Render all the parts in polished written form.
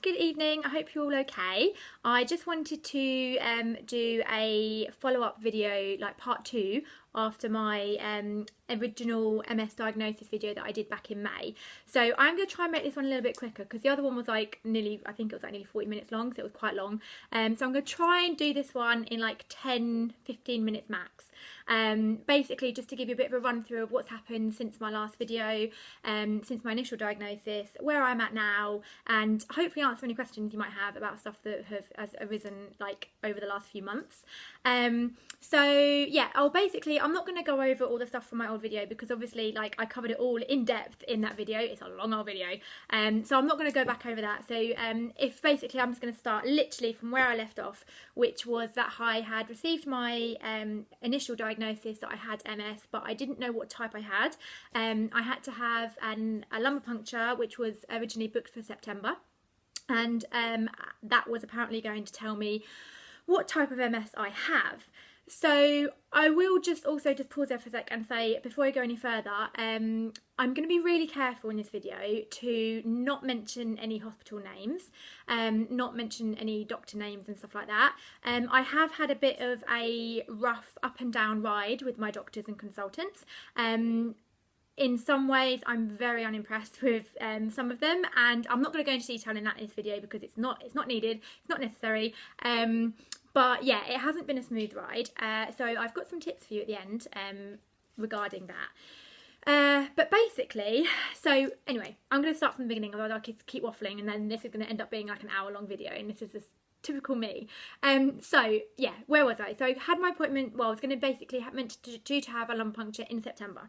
Good evening, I hope you're all okay. I just wanted to do a follow-up video, like part 2, after my original MS diagnosis video that I did back in May. So I'm going to try and make this one a little bit quicker because the other one was like I think it was like nearly 40 minutes long, so it was quite long. So I'm going to try and do this one in like 10-15 minutes max. Basically just to give you a bit of a run through of what's happened since my last video, since my initial diagnosis, where I'm at now, and hopefully answer any questions you might have about stuff that has arisen like over the last few months. So yeah, I'm not going to go over all the stuff from my old video because obviously like I covered it all in depth in that video. It's a long old video, so I'm not going to go back over that. So if basically I'm just going to start literally from where I left off, which was that I had received my initial diagnosis that I had MS, but I didn't know what type I had. I had to have a lumbar puncture, which was originally booked for September, and that was apparently going to tell me what type of MS I have. So I will just pause there for a sec and say, before I go any further, I'm going to be really careful in this video to not mention any hospital names, not mention any doctor names and stuff like that. I have had a bit of a rough up and down ride with my doctors and consultants. In some ways, I'm very unimpressed with some of them, and I'm not going to go into detail in this video because it's not needed, it's not necessary. But yeah, it hasn't been a smooth ride. So I've got some tips for you at the end regarding that. But basically, so anyway, I'm going to start from the beginning, although I keep waffling, and then this is going to end up being like an hour-long video, and this is just typical me. So yeah, where was I? So I had my appointment. Well, I was going to basically meant to have a lumbar puncture in September.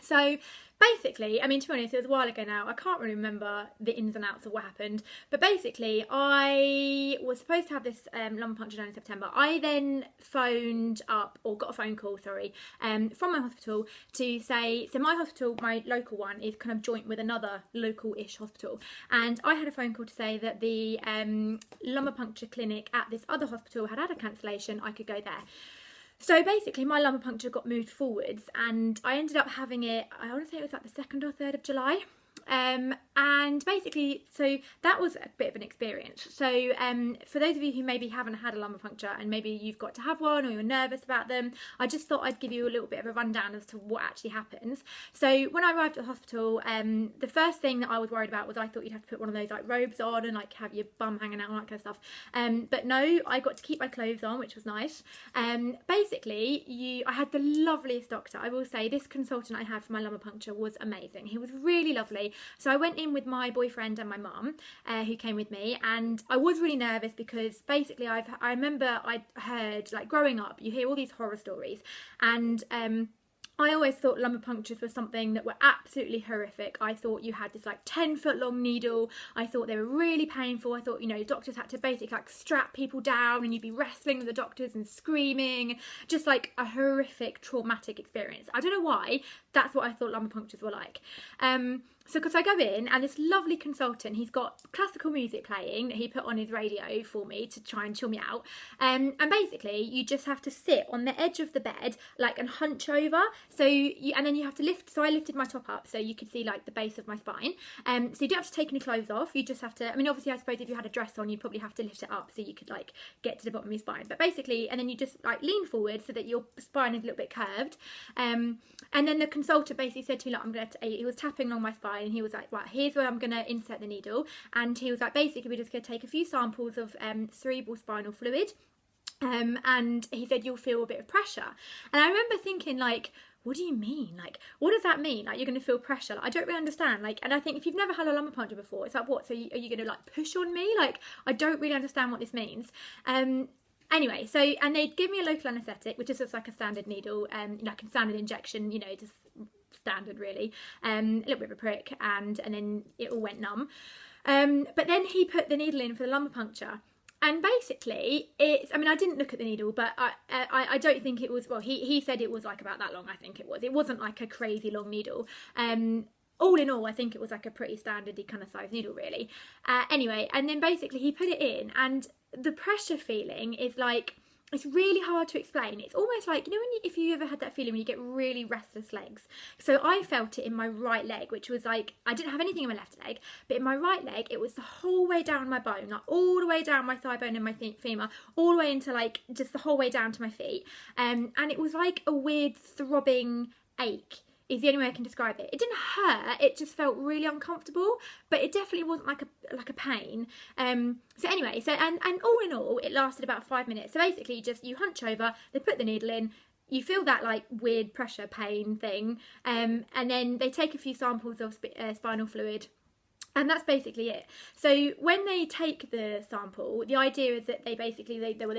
So basically, I mean, to be honest, it was a while ago now. I can't really remember the ins and outs of what happened. But basically, I was supposed to have this lumbar puncture done in September. I then phoned up, or got a phone call, sorry, from my hospital to say, so my hospital, my local one, is kind of joint with another local-ish hospital. And I had a phone call to say that the lumbar puncture clinic at this other hospital had a cancellation. I could go there. So basically my lumbar puncture got moved forwards, and I ended up having it, I want to say it was like the 2nd or 3rd of July. And basically, so that was a bit of an experience. So for those of you who maybe haven't had a lumbar puncture and maybe you've got to have one or you're nervous about them, I just thought I'd give you a little bit of a rundown as to what actually happens. So when I arrived at the hospital, the first thing that I was worried about was I thought you'd have to put one of those like robes on and like have your bum hanging out and that kind of stuff. But no, I got to keep my clothes on, which was nice. Basically, I had the loveliest doctor. I will say this consultant I had for my lumbar puncture was amazing. He was really lovely. So I went in with my boyfriend and my mum, who came with me, and I was really nervous because basically I remember I'd heard, like growing up, you hear all these horror stories, and I always thought lumbar punctures were something that were absolutely horrific. I thought you had this like 10-foot long needle. I thought they were really painful. I thought, you know, doctors had to basically like strap people down and you'd be wrestling with the doctors and screaming. Just like a horrific, traumatic experience. I don't know why. That's what I thought lumbar punctures were like. So because I go in and this lovely consultant, he's got classical music playing that he put on his radio for me to try and chill me out. And basically you just have to sit on the edge of the bed like and hunch over. So and then you have to lift. So I lifted my top up so you could see like the base of my spine. So you don't have to take any clothes off. You just have to, I mean, obviously I suppose if you had a dress on, you'd probably have to lift it up so you could like get to the bottom of your spine. But basically, and then you just like lean forward so that your spine is a little bit curved. And then the consultant basically said to me, like, he was tapping along my spine and he was like, right, here's where I'm going to insert the needle. And he was like, basically, we're just going to take a few samples of cerebral spinal fluid. And he said, you'll feel a bit of pressure. And I remember thinking, like, what do you mean? Like, what does that mean? Like, you're going to feel pressure? Like, I don't really understand. Like, and I think if you've never had a lumbar puncture before, it's like, what? So are you going to like push on me? Like, I don't really understand what this means. Anyway, so, and they'd give me a local anaesthetic, which is just like a standard needle, like a standard injection, you know, just standard really, a little bit of a prick, and then it all went numb. But then he put the needle in for the lumbar puncture. And basically, it's, I mean, I didn't look at the needle, but I don't think it was, well, he said it was like about that long, I think it was. It wasn't like a crazy long needle. All in all, I think it was like a pretty standardy kind of size needle, really. Anyway, and then basically he put it in, and the pressure feeling is like, it's really hard to explain. It's almost like, you know, if you ever had that feeling when you get really restless legs. So I felt it in my right leg, which was like, I didn't have anything in my left leg, but in my right leg, it was the whole way down my bone, like all the way down my thigh bone and my femur, all the way into like just the whole way down to my feet. And it was like a weird throbbing ache is the only way I can describe it. It didn't hurt, it just felt really uncomfortable, but it definitely wasn't like a pain. So anyway, and all in all, it lasted about 5 minutes. So basically, you hunch over, they put the needle in, you feel that like weird pressure pain thing, and then they take a few samples of spinal fluid. And that's basically it. So when they take the sample, the idea is that they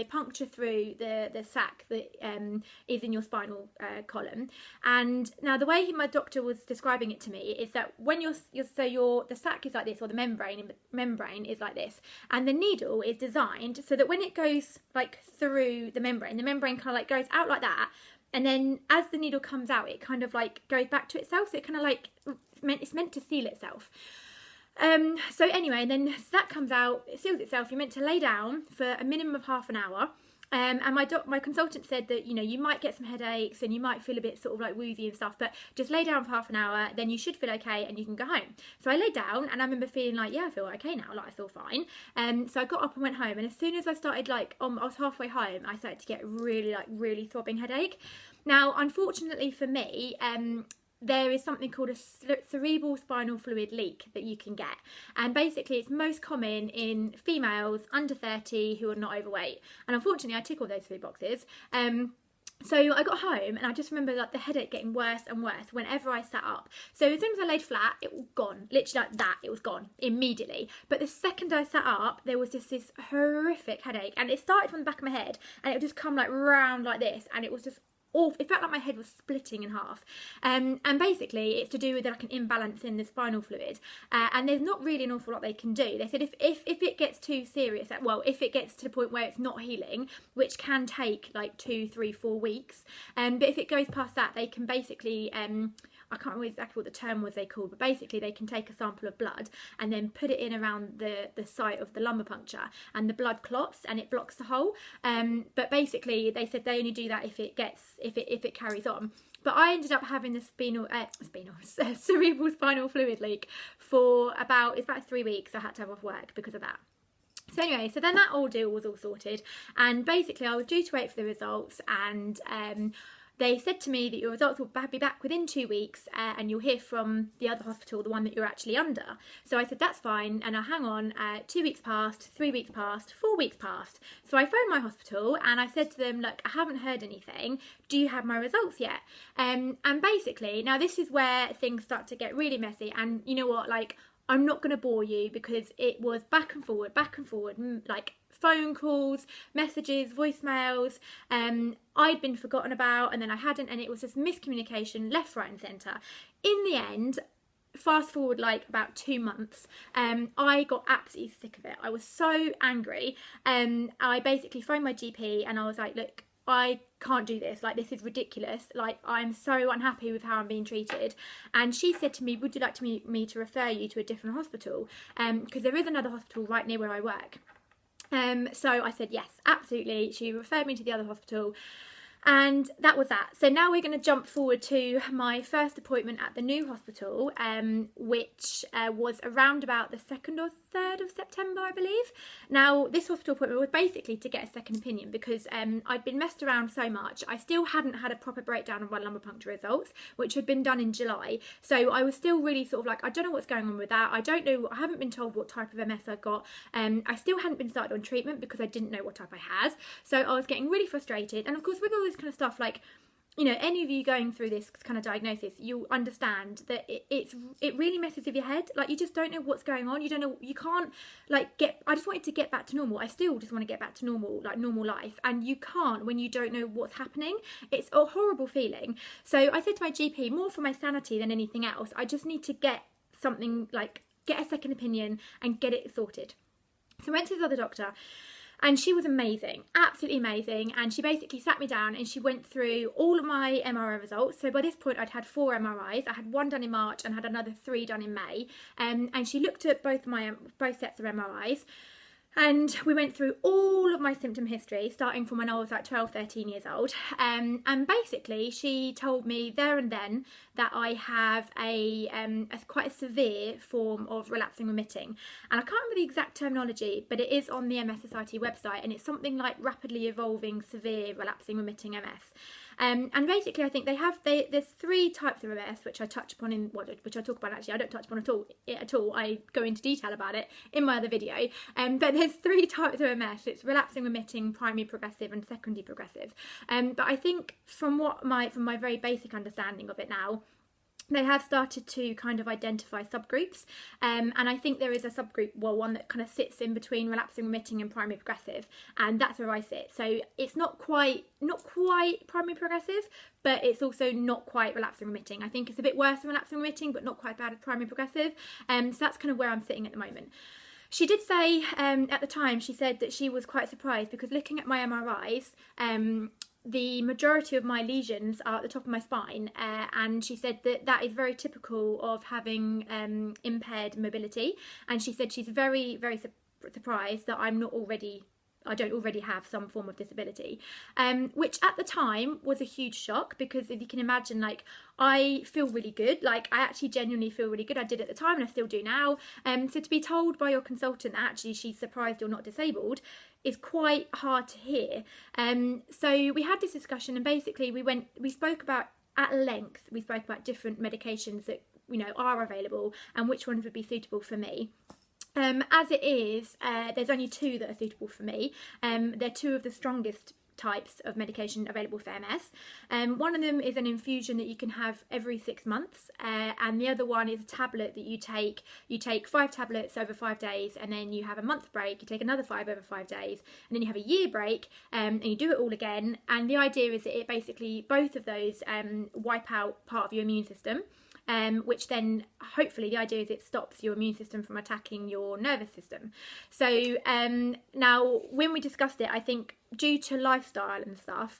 puncture through the sac that is in your spinal column. And now the way my doctor was describing it to me is that when the sac is like this, or the membrane is like this, and the needle is designed so that when it goes like through the membrane kind of like goes out like that. And then as the needle comes out, it kind of like goes back to itself. So it kind of like, it's meant to seal itself. So anyway, then so that comes out, it seals itself. You're meant to lay down for a minimum of half an hour. And my consultant said that, you know, you might get some headaches and you might feel a bit sort of like woozy and stuff, but just lay down for half an hour, then you should feel okay and you can go home. So I laid down and I remember feeling like, yeah, I feel okay now, like I feel fine. So I got up and went home, and as soon as I started I was halfway home, I started to get really throbbing headache. Now, unfortunately for me, there is something called a cerebral spinal fluid leak that you can get, and basically it's most common in females under 30 who are not overweight, and unfortunately I tick all those 3 boxes. So I got home and I just remember like the headache getting worse and worse whenever I sat up. So as soon as I laid flat, it was gone, literally like that, it was gone immediately. But the second I sat up, there was just this horrific headache, and it started from the back of my head and it would just come like round like this, and it was just awful. It felt like my head was splitting in half, and basically it's to do with like an imbalance in the spinal fluid, and there's not really an awful lot they can do. They said if it gets too serious, well, if it gets to the point where it's not healing, which can take like 2, 3, 4 weeks, but if it goes past that, they can basically I can't remember exactly what the term was they called, but basically they can take a sample of blood and then put it in around the site of the lumbar puncture, and the blood clots and it blocks the hole. But basically they said they only do that if it carries on. But I ended up having the cerebral spinal fluid leak for about 3 weeks. I had to have off work because of that. So anyway, so then that ordeal was all sorted, and basically I was due to wait for the results, and they said to me that your results will be back within 2 weeks, and you'll hear from the other hospital, the one that you're actually under. So I said, that's fine. And I hang on, 2 weeks passed, 3 weeks passed, 4 weeks passed. So I phoned my hospital and I said to them, look, I haven't heard anything. Do you have my results yet? And basically, now this is where things start to get really messy. And you know what, like, I'm not going to bore you because it was back and forward, like phone calls, messages, voicemails. I'd been forgotten about, and then I hadn't, and it was just miscommunication left, right and centre. In the end, fast forward like about 2 months, I got absolutely sick of it. I was so angry. I basically phoned my GP and I was like, look, I can't do this, like this is ridiculous, like I'm so unhappy with how I'm being treated. And she said to me, would you like me to refer you to a different hospital, because there is another hospital right near where I work. So I said yes, absolutely. She referred me to the other hospital, and that was that. So now we're going to jump forward to my first appointment at the new hospital, which was around about the 2nd or 3rd of September, I believe. Now, this hospital appointment was basically to get a second opinion because I'd been messed around so much. I still hadn't had a proper breakdown of my lumbar puncture results, which had been done in July. So I was still really sort of like, I don't know what's going on with that. I don't know, I haven't been told what type of MS I've got. I still hadn't been started on treatment because I didn't know what type I had. So I was getting really frustrated. And of course, with all this kind of stuff, like, you know, any of you going through this kind of diagnosis, you'll understand that it really messes with your head. Like, you just don't know what's going on. You don't know, you can't like I just wanted to get back to normal. I still just want to get back to normal, like normal life. And you can't when you don't know what's happening. It's a horrible feeling. So I said to my GP, more for my sanity than anything else, I just need to get something, like get a second opinion and get it sorted. So I went to this other doctor. And she was amazing, absolutely amazing. And she basically sat me down and she went through all of my MRI results. So by this point, I'd had 4 MRIs. I had 1 done in March and had another 3 done in May. And she looked at both sets of MRIs. And we went through all of my symptom history, starting from when I was like 12, 13 years old. And basically, she told me there and then that I have a quite a severe form of relapsing remitting. And I can't remember the exact terminology, but it is on the MS Society website, and it's something like rapidly evolving severe relapsing remitting MS. And basically, I think there's 3 types of MS, which I touch upon which I talk about. Actually, I don't touch upon at all. I go into detail about it in my other video. But there's 3 types of MS. It's relapsing, remitting, primary progressive, and secondary progressive. But I think from my very basic understanding of it now, they have started to kind of identify subgroups, and I think there is a subgroup, one that kind of sits in between relapsing, remitting, and primary progressive, and that's where I sit. So it's not quite primary progressive, but it's also not quite relapsing, remitting. I think it's a bit worse than relapsing, remitting, but not quite bad as primary progressive. So that's kind of where I'm sitting at the moment. She did say at the time, she said that she was quite surprised because looking at my MRIs, the majority of my lesions are at the top of my spine, and she said that is very typical of having impaired mobility, and she said she's very, very surprised that I don't already have some form of disability, which at the time was a huge shock, because if you can imagine, like, I feel really good, like I actually genuinely feel really good. I did at the time and I still do now. So to be told by your consultant that actually she's surprised you're not disabled is quite hard to hear. So we had this discussion, and basically we spoke about at length, we spoke about different medications that are available and which ones would be suitable for me. As it is, there's only 2 that are suitable for me. They're 2 of the strongest types of medication available for MS. One of them is an infusion that you can have every 6 months, and the other one is a tablet that you take. You take 5 tablets over 5 days, and then you have a month break. You take another 5 over 5 days, and then you have a year break, and you do it all again. And the idea is that it basically, both of those wipe out part of your immune system. Which then, hopefully, the idea is it stops your immune system from attacking your nervous system. So now, when we discussed it, I think due to lifestyle and stuff,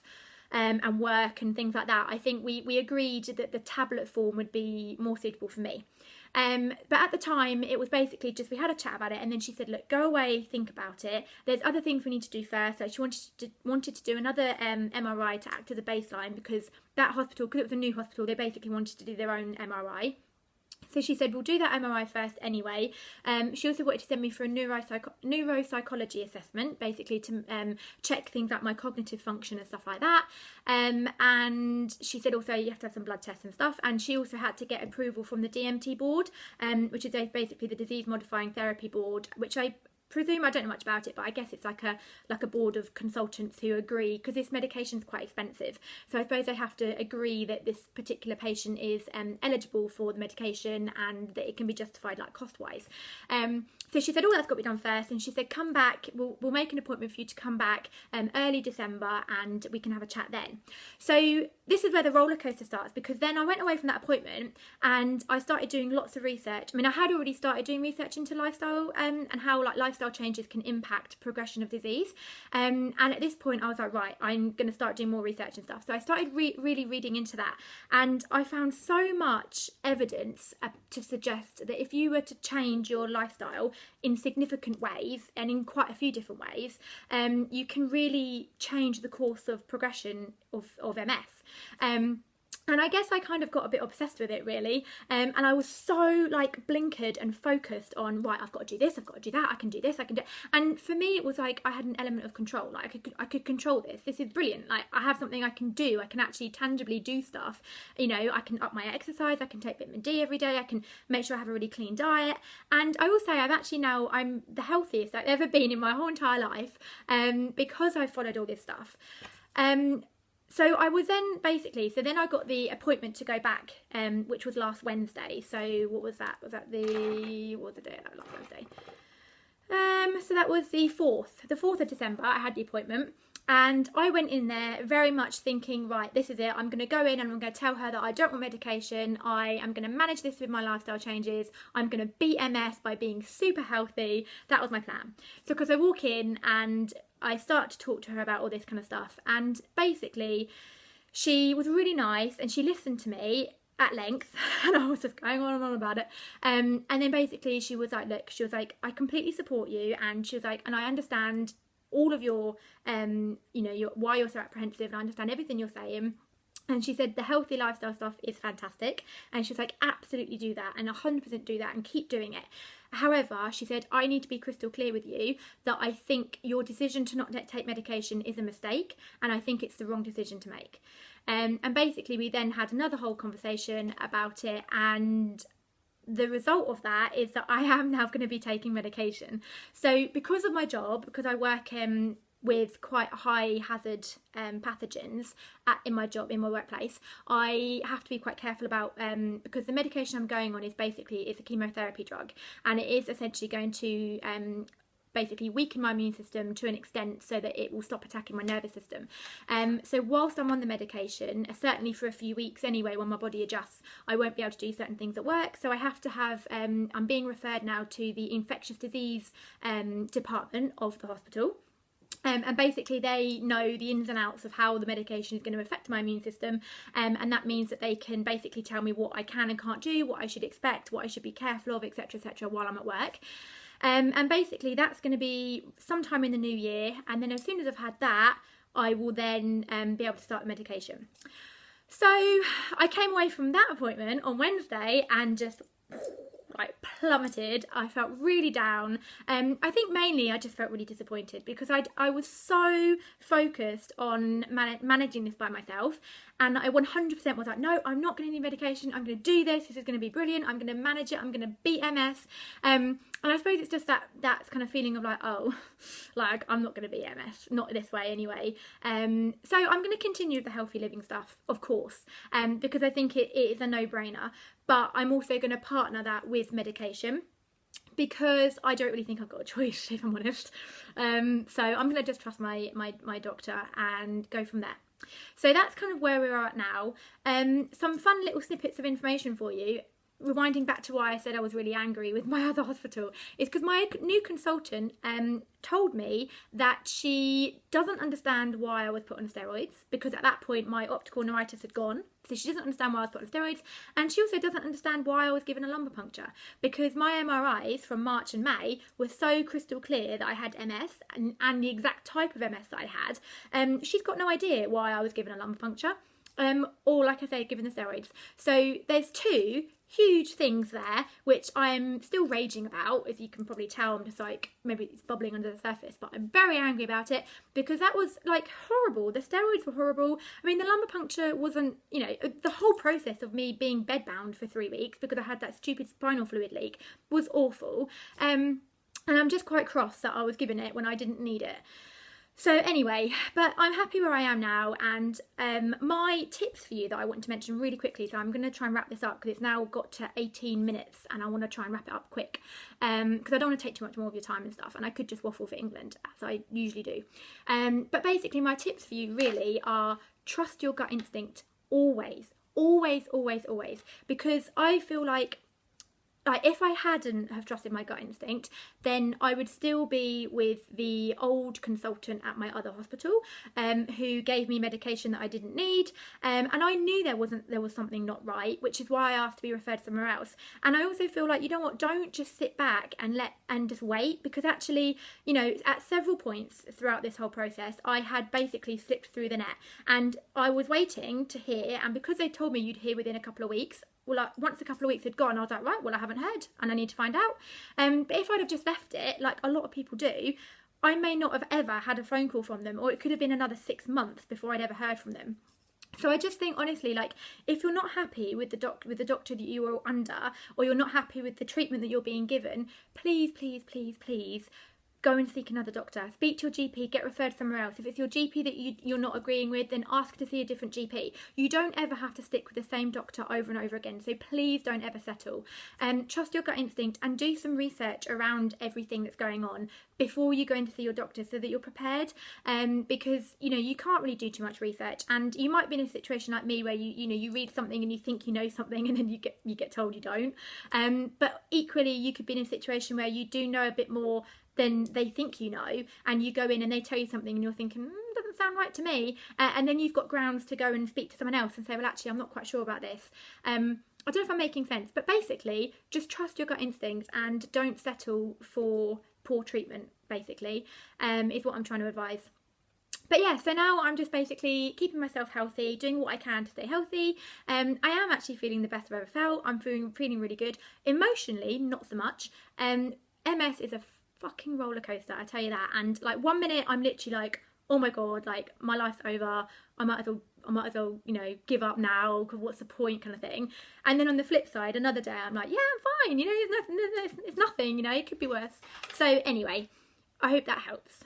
and work and things like that, I think we agreed that the tablet form would be more suitable for me. But at the time, it was basically just, we had a chat about it, and then she said, look, go away, think about it. There's other things we need to do first. So she wanted to do another MRI to act as a baseline, because that hospital, because it was a new hospital, they basically wanted to do their own MRI. So she said, we'll do that MRI first anyway. She also wanted to send me for a neuropsychology assessment, basically to check things like my cognitive function and stuff like that. And she said also you have to have some blood tests and stuff. And she also had to get approval from the DMT board, which is basically the disease modifying therapy board, which I presume, I don't know much about it, but I guess it's like a board of consultants who agree, because this medication is quite expensive. So I suppose they have to agree that this particular patient is eligible for the medication, and that it can be justified, like, cost-wise. So she said, that's got to be done first. And she said, come back, we'll make an appointment for you to come back early December, and we can have a chat then. So this is where the roller coaster starts, because then I went away from that appointment and I started doing lots of research. I mean, I had already started doing research into lifestyle and how, like, lifestyle changes can impact progression of disease. And at this point I was like, right, I'm going to start doing more research and stuff. So I started really reading into that, and I found so much evidence to suggest that if you were to change your lifestyle in significant ways, and in quite a few different ways, you can really change the course of progression of MS. And I guess I kind of got a bit obsessed with it, really. And I was so, like, blinkered and focused on, right, I've got to do this, I've got to do that, I can do this, I can do it. And for me, it was like I had an element of control. Like, I could control this. This is brilliant. Like, I have something I can do. I can actually tangibly do stuff. I can up my exercise. I can take vitamin D every day. I can make sure I have a really clean diet. And I will say I'm the healthiest I've ever been in my whole entire life, because I followed all this stuff. So I was then then I got the appointment to go back, which was last Wednesday. So what was that? What was the day of that? Last Wednesday. So that was the 4th of December, I had the appointment. And I went in there very much thinking, right, this is it. I'm going to go in and I'm going to tell her that I don't want medication. I am going to manage this with my lifestyle changes. I'm going to beat MS by being super healthy. That was my plan. So because I walk in and I start to talk to her about all this kind of stuff. And basically, she was really nice and she listened to me. at length, and I was just going on and on about it. And then basically she was like, look, she was like, I completely support you, and she was like, and I understand all of your, why you're so apprehensive, and I understand everything you're saying. And she said the healthy lifestyle stuff is fantastic. And she was like, absolutely do that, and 100% do that, and keep doing it. However, she said, I need to be crystal clear with you that I think your decision to not take medication is a mistake, and I think it's the wrong decision to make. And basically we then had another whole conversation about it, and the result of that is that I am now going to be taking medication. So because of my job, because I work with quite high hazard pathogens in my workplace, I have to be quite careful about, because the medication I'm going on is basically, it's a chemotherapy drug, and it is essentially going to basically weaken my immune system to an extent so that it will stop attacking my nervous system. So whilst I'm on the medication, certainly for a few weeks anyway, when my body adjusts, I won't be able to do certain things at work. So I have to have, I'm being referred now to the infectious disease department of the hospital. And basically they know the ins and outs of how the medication is going to affect my immune system, and that means that they can basically tell me what I can and can't do, what I should expect, what I should be careful of, etc., while I'm at work. And basically that's going to be sometime in the new year, and then as soon as I've had that, I will then be able to start the medication. So I came away from that appointment on Wednesday and just like plummeted. I felt really down. I think mainly I just felt really disappointed because I was so focused on managing this by myself, and I 100% was like, no, I'm not going to need medication. I'm going to do this. This is going to be brilliant. I'm going to manage it. I'm going to beat MS. And I suppose it's just that kind of feeling of like, oh, like I'm not going to beat MS, not this way anyway. So I'm going to continue with the healthy living stuff, of course, because I think it is a no-brainer. But I'm also going to partner that with medication, because I don't really think I've got a choice, if I'm honest. So I'm going to just trust my doctor and go from there. So that's kind of where we are at now. Some fun little snippets of information for you. Rewinding back to why I said I was really angry with my other hospital, is because my new consultant told me that she doesn't understand why I was put on steroids, because at that point my optical neuritis had gone, so she doesn't understand why I was put on steroids, and she also doesn't understand why I was given a lumbar puncture, because my MRIs from March and May were so crystal clear that I had MS and the exact type of MS that I had. She's got no idea why I was given a lumbar puncture, or like I say, given the steroids. So there's two huge things there which I'm still raging about. As you can probably tell, I'm just like, maybe it's bubbling under the surface, but I'm very angry about it because that was like horrible. The steroids were horrible. I mean, the lumbar puncture wasn't, the whole process of me being bedbound for 3 weeks because I had that stupid spinal fluid leak was awful. And I'm just quite cross that I was given it when I didn't need it. So anyway, but I'm happy where I am now, and my tips for you that I want to mention really quickly, so I'm going to try and wrap this up because it's now got to 18 minutes and I want to try and wrap it up quick, because I don't want to take too much more of your time and stuff, and I could just waffle for England as I usually do. But basically my tips for you really are: trust your gut instinct always, always, always, always, because I feel like if I hadn't have trusted my gut instinct, then I would still be with the old consultant at my other hospital, who gave me medication that I didn't need, and I knew there was something not right, which is why I asked to be referred somewhere else. And I also feel like, you know what, don't just sit back and just wait, because actually, at several points throughout this whole process, I had basically slipped through the net, and I was waiting to hear, and because they told me you'd hear within a couple of weeks, well, once a couple of weeks had gone, I was like, right, well, I haven't heard and I need to find out. But if I'd have just left it, like a lot of people do, I may not have ever had a phone call from them, or it could have been another 6 months before I'd ever heard from them. So I just think, honestly, like, if you're not happy with the doctor that you are under, or you're not happy with the treatment that you're being given, please, please, please, please, go and seek another doctor. Speak to your GP, get referred somewhere else. If it's your GP that you're not agreeing with, then ask to see a different GP. You don't ever have to stick with the same doctor over and over again, so please don't ever settle. Trust your gut instinct and do some research around everything that's going on before you go in to see your doctor, so that you're prepared, because you can't really do too much research, and you might be in a situation like me where you read something and you think you know something, and then you get told you don't. But equally, you could be in a situation where you do know a bit more than they think you know, and you go in and they tell you something and you're thinking, doesn't sound right to me. And then you've got grounds to go and speak to someone else and say, well, actually, I'm not quite sure about this. I don't know if I'm making sense, but basically just trust your gut instincts and don't settle for poor treatment, basically, is what I'm trying to advise. But yeah, so now I'm just basically keeping myself healthy, doing what I can to stay healthy. I am actually feeling the best I've ever felt. I'm feeling really good. Emotionally, not so much. MS is a fucking roller coaster, I tell you that. And like 1 minute I'm literally like, oh my god, like my life's over. I might as well, you know, give up now, because what's the point, kind of thing. And then on the flip side, another day I'm like, yeah, I'm fine, you know, it's nothing, you know, it could be worse. So anyway, I hope that helps.